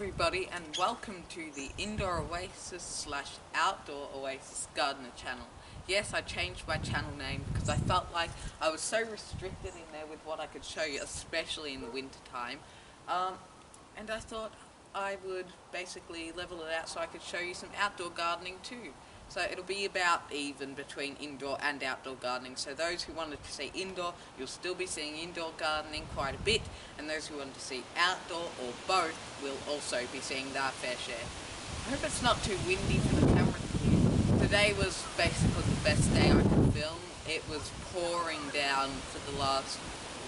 everybody, and welcome to the Indoor Oasis slash Outdoor Oasis Gardener channel. Yes, I changed my channel name because I felt like I was so restricted in there with what I could show you, especially in the winter time. And I thought I would basically level it out so I could show you some outdoor gardening too. So it'll be about even between indoor and outdoor gardening. So those who wanted to see indoor, you'll still be seeing indoor gardening quite a bit, and those who want to see outdoor or both will also be seeing their fair share. I hope it's not too windy for the camera here. Today was basically the best day I could film. It was pouring down for the last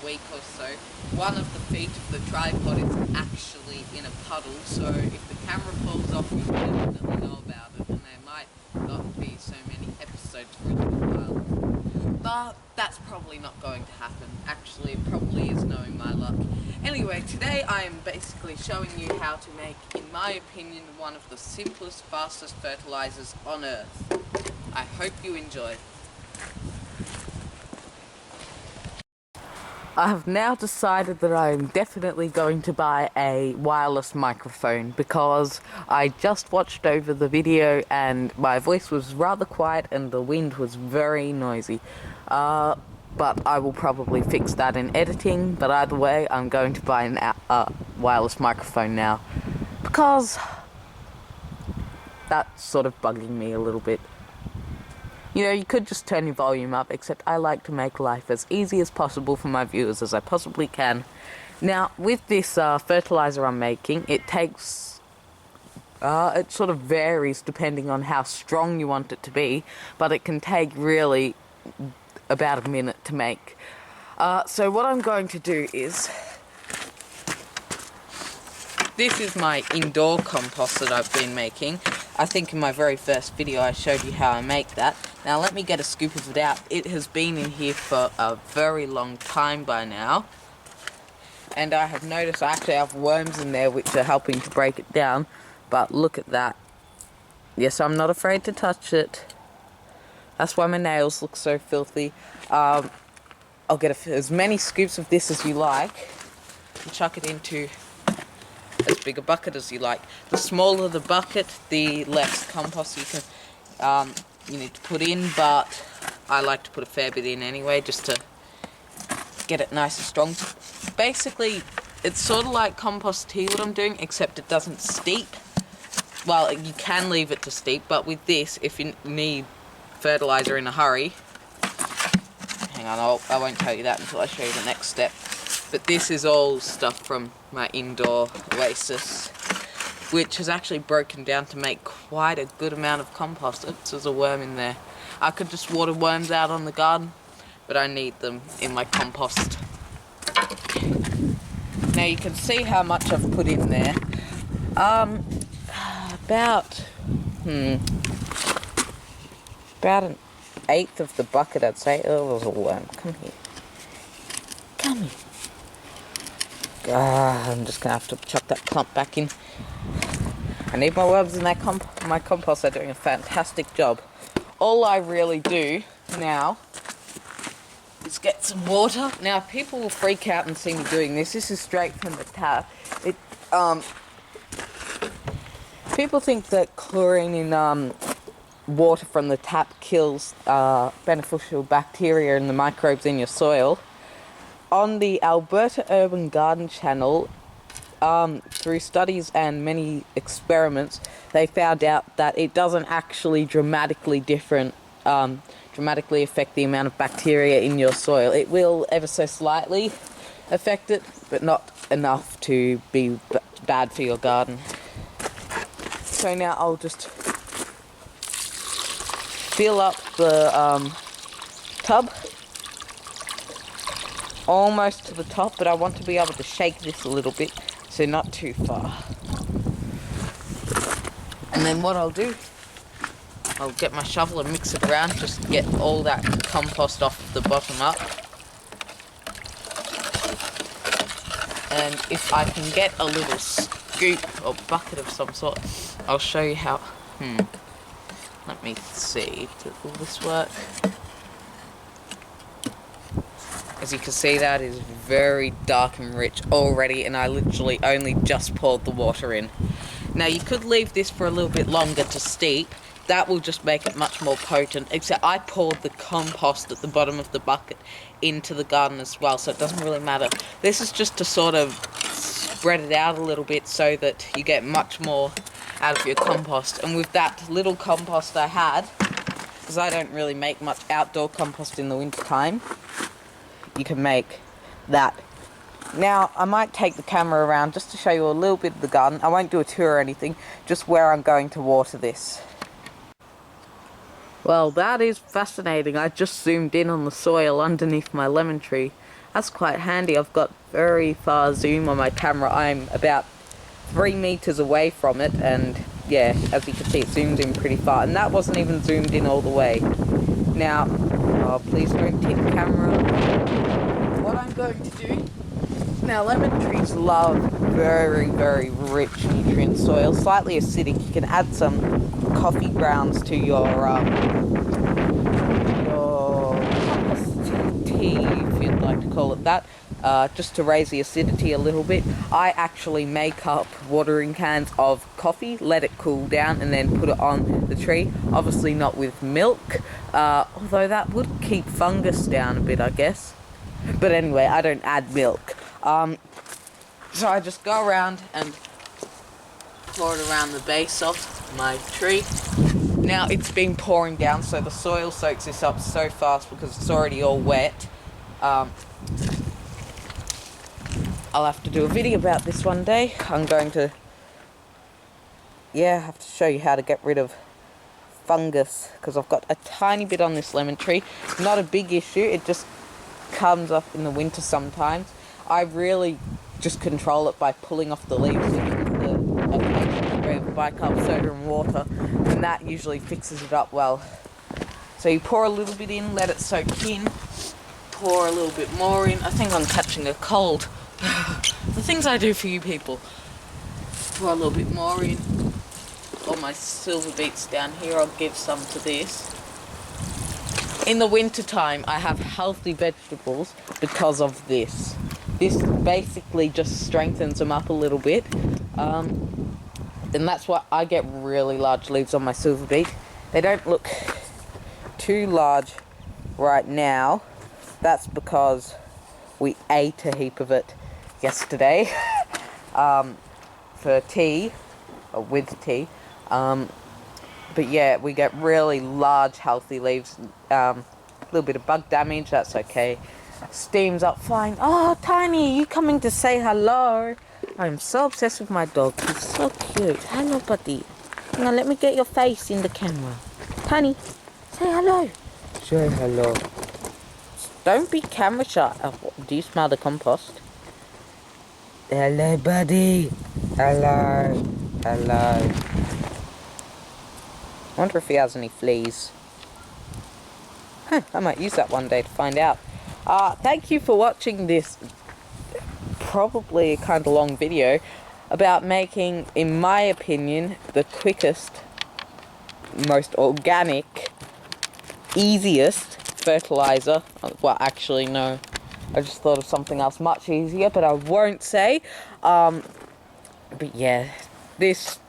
week or so. One of the feet of the tripod is actually in a puddle, so if the camera falls off, you'll definitely know about it, and there might not be so many episodes for a little while. But that's probably not going to happen. Actually, it probably is, knowing my luck. Anyway, today I am basically showing you how to make, in my opinion, one of the simplest, fastest fertilizers on earth. I hope you enjoy. I have now decided that I am definitely going to buy a wireless microphone because I just watched over the video and my voice was rather quiet and the wind was very noisy. But I will probably fix that in editing, but either way I'm going to buy a wireless microphone now because that's sort of bugging me a little bit. You know, you could just turn your volume up, except I like to make life as easy as possible for my viewers as I possibly can. Now, with this fertilizer I'm making, it takes... it sort of varies depending on how strong you want it to be, but it can take really about a minute to make. So what I'm going to do is... This is my indoor compost that I've been making. I think in my very first video I showed you how I make that. Now let me get a scoop of it out. It has been in here for a very long time by now. And I have noticed I actually have worms in there which are helping to break it down. But look at that. Yes, I'm not afraid to touch it. That's why my nails look so filthy. I'll get as many scoops of this as you like. And chuck it into as big a bucket as you like. The smaller the bucket, the less compost you need to put in, but I like to put a fair bit in anyway, just to get it nice and strong. Basically, it's sort of like compost tea what I'm doing, except it doesn't steep. Well, you can leave it to steep, but with this, if you need fertilizer in a hurry, hang on, I won't tell you that until I show you the next step. But this is all stuff from my indoor oasis, which has actually broken down to make quite a good amount of compost. Oops, there's a worm in there. I could just water worms out on the garden, but I need them in my compost. Now you can see how much I've put in there. About an eighth of the bucket, I'd say. Oh, there's a worm. Come here. Come here. I'm just gonna have to chuck that clump back in. I need my worms in that my compost. They're doing a fantastic job. All I really do now is get some water. Now, people will freak out and see me doing this. This is straight from the tap. People think that chlorine in water from the tap kills beneficial bacteria and the microbes in your soil. On the Alberta Urban Garden channel, through studies and many experiments, they found out that it doesn't actually dramatically affect the amount of bacteria in your soil. It will ever so slightly affect it, but not enough to be bad for your garden. So now I'll just fill up the tub almost to the top, but I want to be able to shake this a little bit, so not too far. And then what I'll do, I'll get my shovel and mix it around, just get all that compost off the bottom up. And if I can get a little scoop or bucket of some sort, I'll show you how. Let me see, will this work? As you can see, that is very dark and rich already, and I literally only just poured the water in. Now you could leave this for a little bit longer to steep. That will just make it much more potent, except I poured the compost at the bottom of the bucket into the garden as well, so it doesn't really matter. This is just to sort of spread it out a little bit so that you get much more out of your compost. And with that little compost I had, because I don't really make much outdoor compost in the winter time, you can make that. Now I might take the camera around just to show you a little bit of the garden. I won't do a tour or anything, just where I'm going to water this. Well, that is fascinating. I just zoomed in on the soil underneath my lemon tree. That's quite handy. I've got very far zoom on my camera. I'm about 3 meters away from it, and yeah, as you can see, it zoomed in pretty far, and that wasn't even zoomed in all the way. Now, oh, please don't tip the camera. What I'm going to do now, lemon trees love very, very rich nutrient soil, slightly acidic. You can add some coffee grounds to your compost tea, if you'd like to call it that, just to raise the acidity a little bit. I actually make up watering cans of coffee, let it cool down, and then put it on the tree. Obviously not with milk, although that would keep fungus down a bit, I guess. But anyway, I don't add milk. So I just go around and pour it around the base of my tree. Now it's been pouring down, so the soil soaks this up so fast because it's already all wet. I'll have to do a video about this one day. I'm going to, have to show you how to get rid of fungus, because I've got a tiny bit on this lemon tree. Not a big issue, it just comes up in the winter sometimes. I really just control it by pulling off the leaves with the occasional spray of bicarb soda and water, and that usually fixes it up well. So you pour a little bit in, let it soak in, pour a little bit more in. I think I'm catching a cold. The things I do for you people. Pour a little bit more in. All my silver beets down here, I'll give some to this. In the winter time, I have healthy vegetables because of this. This basically just strengthens them up a little bit. And that's why I get really large leaves on my silver beet. They don't look too large right now. That's because we ate a heap of it yesterday for tea, or with tea. But yeah, we get really large healthy leaves. A little bit of bug damage, that's okay. Steams up fine. Oh, Tiny, you coming to say hello? I'm so obsessed with my dog. He's so cute. Hello, buddy. Hang on, let me get your face in the camera. Tiny, say hello. Say hello. Don't be camera shy. Oh, do you smell the compost? Hello, buddy. Hello. Hello. I wonder if he has any fleas. I might use that one day to find out. Thank you for watching this probably kind of long video about making, in my opinion, the quickest, most organic, easiest fertilizer. Well, actually, no. I just thought of something else much easier, but I won't say. But yeah, this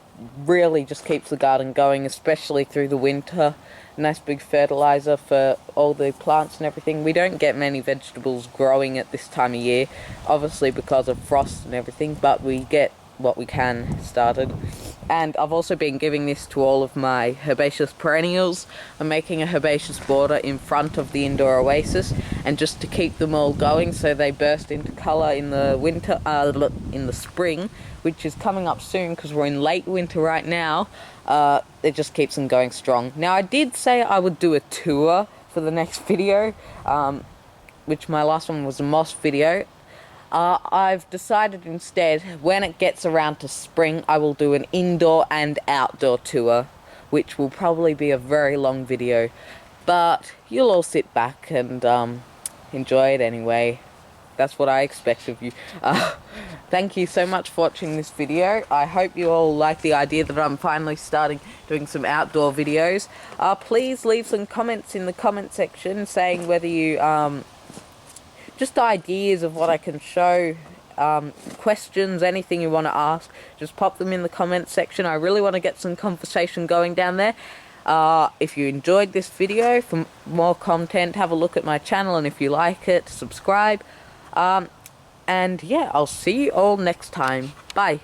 really just keeps the garden going, especially through the winter. Nice big fertilizer for all the plants and everything. We don't get many vegetables growing at this time of year, obviously because of frost and everything, but we get what we can started. And I've also been giving this to all of my herbaceous perennials. I'm making a herbaceous border in front of the indoor oasis, and just to keep them all going so they burst into colour in the winter, in the spring, which is coming up soon because we're in late winter right now. It just keeps them going strong. Now, I did say I would do a tour for the next video, which my last one was a moss video. I've decided instead, when it gets around to spring, I will do an indoor and outdoor tour, which will probably be a very long video, but you'll all sit back and enjoy it anyway. That's what I expect of you. Thank you so much for watching this video. I hope you all like the idea that I'm finally starting doing some outdoor videos. Please leave some comments in the comment section saying whether you just ideas of what I can show, questions, anything you want to ask, just pop them in the comments section. I really want to get some conversation going down there. If you enjoyed this video, for more content, have a look at my channel, and if you like it, subscribe. And yeah, I'll see you all next time. Bye.